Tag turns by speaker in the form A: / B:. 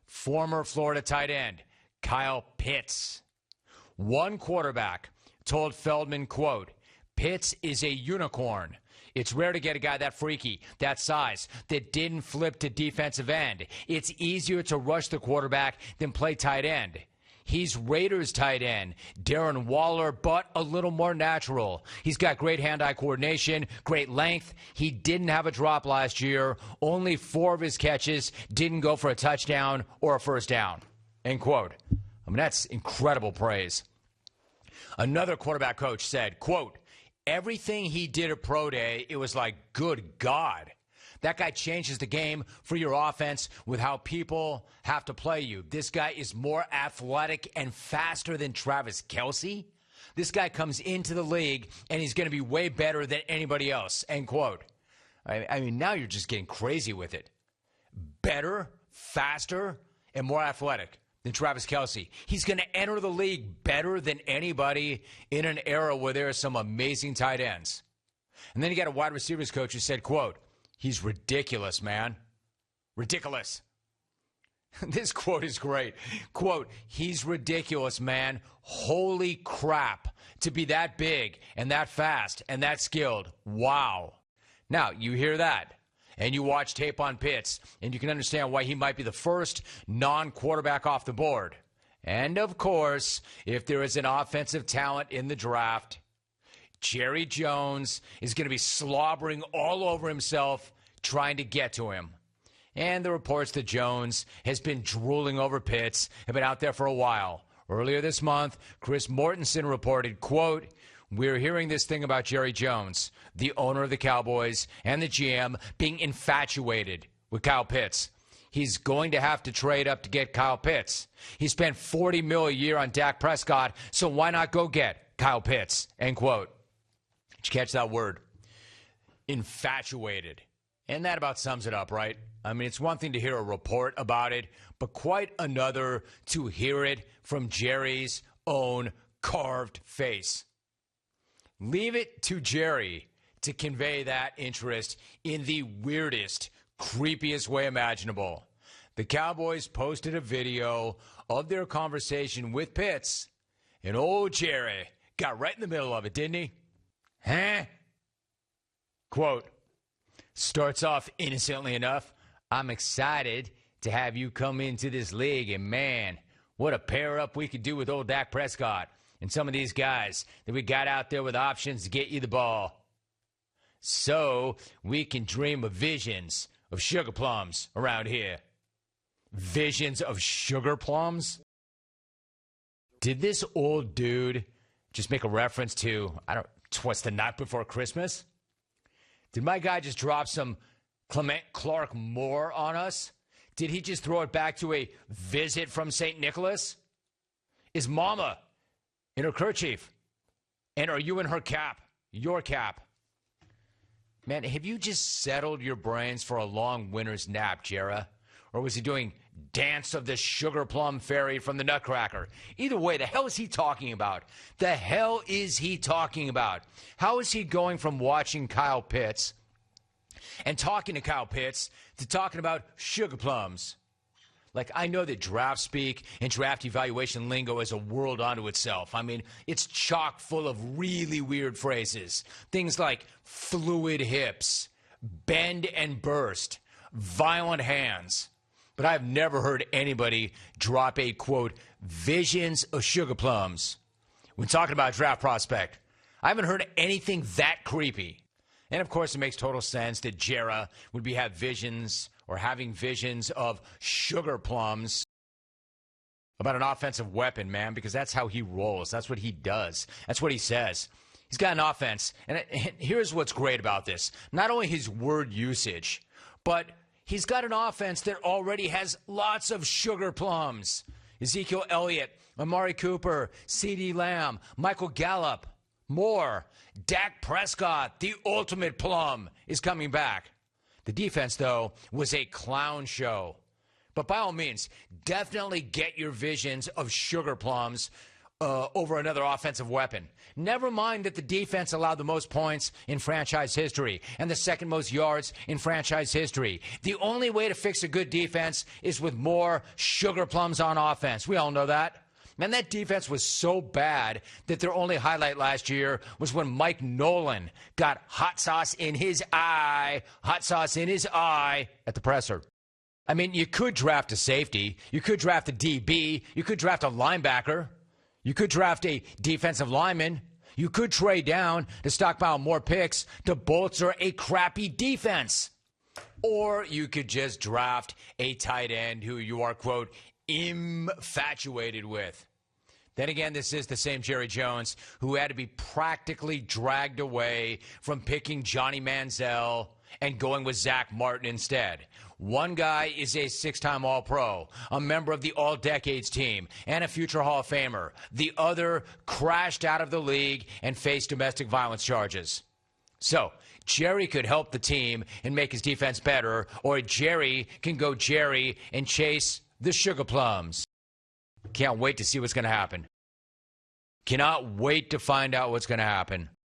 A: former Florida tight end Kyle Pitts. One quarterback told Feldman, quote, "Pitts is a unicorn. It's rare to get a guy that freaky, that size, that didn't flip to defensive end. It's easier to rush the quarterback than play tight end. He's Raiders tight end, Darren Waller, but a little more natural. He's got great hand-eye coordination, great length. He didn't have a drop last year. Only 4 of his catches didn't go for a touchdown or a first down." End quote. I mean, that's incredible praise. Another quarterback coach said, quote, "Everything he did at Pro Day, it was like, good God. That guy changes the game for your offense with how people have to play you. This guy is more athletic and faster than Travis Kelce. This guy comes into the league, and he's going to be way better than anybody else." End quote. I mean, now you're just getting crazy with it. Better, faster, and more athletic than Travis Kelce. He's going to enter the league better than anybody in an era where there are some amazing tight ends. And then you got a wide receivers coach who said, quote, "He's ridiculous, man. Ridiculous." This quote is great. Quote, "He's ridiculous, man. Holy crap. To be that big and that fast and that skilled. Wow." Now, you hear that, and you watch tape on Pitts, and you can understand why he might be the first non-quarterback off the board. And, of course, if there is an offensive talent in the draft, Jerry Jones is going to be slobbering all over himself trying to get to him. And the reports that Jones has been drooling over Pitts have been out there for a while. Earlier this month, Chris Mortensen reported, quote, "We're hearing this thing about Jerry Jones, the owner of the Cowboys, and the GM being infatuated with Kyle Pitts. He's going to have to trade up to get Kyle Pitts. He spent $40 million a year on Dak Prescott, so why not go get Kyle Pitts?" End quote. Did you catch that word? Infatuated. And that about sums it up, right? I mean, it's one thing to hear a report about it, but quite another to hear it from Jerry's own carved face. Leave it to Jerry to convey that interest in the weirdest, creepiest way imaginable. The Cowboys posted a video of their conversation with Pitts, and old Jerry got right in the middle of it, didn't he? Huh? Quote, starts off innocently enough, "I'm excited to have you come into this league, and man, what a pair up we could do with old Dak Prescott and some of these guys that we got out there with options to get you the ball. So we can dream of visions of sugar plums around here." Visions of sugar plums? Did this old dude just make a reference to, what's the night before Christmas? Did my guy just drop some Clement Clark Moore on us? Did he just throw it back to a visit from St. Nicholas? Is Mama in her kerchief? And are you in her cap? Your cap? Man, have you just settled your brains for a long winter's nap, Jera? Or was he doing Dance of the Sugar Plum Fairy from the Nutcracker? Either way, the hell is he talking about? The hell is he talking about? How is he going from watching Kyle Pitts and talking to Kyle Pitts to talking about sugar plums? Like, I know that draft speak and draft evaluation lingo is a world unto itself. I mean, it's chock full of really weird phrases. Things like fluid hips, bend and burst, violent hands. But I've never heard anybody drop a, quote, visions of sugar plums when talking about a draft prospect. I haven't heard anything that creepy. And, of course, it makes total sense that Jera would be having visions of sugar plums about an offensive weapon, man, because that's how he rolls. That's what he does. That's what he says. He's got an offense. And here's what's great about this. Not only his word usage, but he's got an offense that already has lots of sugar plums. Ezekiel Elliott, Amari Cooper, CeeDee Lamb, Michael Gallup, more. Dak Prescott, the ultimate plum, is coming back. The defense, though, was a clown show. But by all means, definitely get your visions of sugar plums over another offensive weapon. Never mind that the defense allowed the most points in franchise history and the second most yards in franchise history. The only way to fix a good defense is with more sugar plums on offense. We all know that. Man, that defense was so bad that their only highlight last year was when Mike Nolan got hot sauce in his eye at the presser. I mean, you could draft a safety. You could draft a DB. You could draft a linebacker. You could draft a defensive lineman. You could trade down to stockpile more picks to bolster a crappy defense. Or you could just draft a tight end who you are, quote, infatuated with. Then again, this is the same Jerry Jones who had to be practically dragged away from picking Johnny Manziel and going with Zach Martin instead. One guy is a six-time All-Pro, a member of the All-Decades team, and a future Hall of Famer. The other crashed out of the league and faced domestic violence charges. So, Jerry could help the team and make his defense better, or Jerry can go Jerry and chase the sugar plums. Can't wait to see what's going to happen. Cannot wait to find out what's going to happen.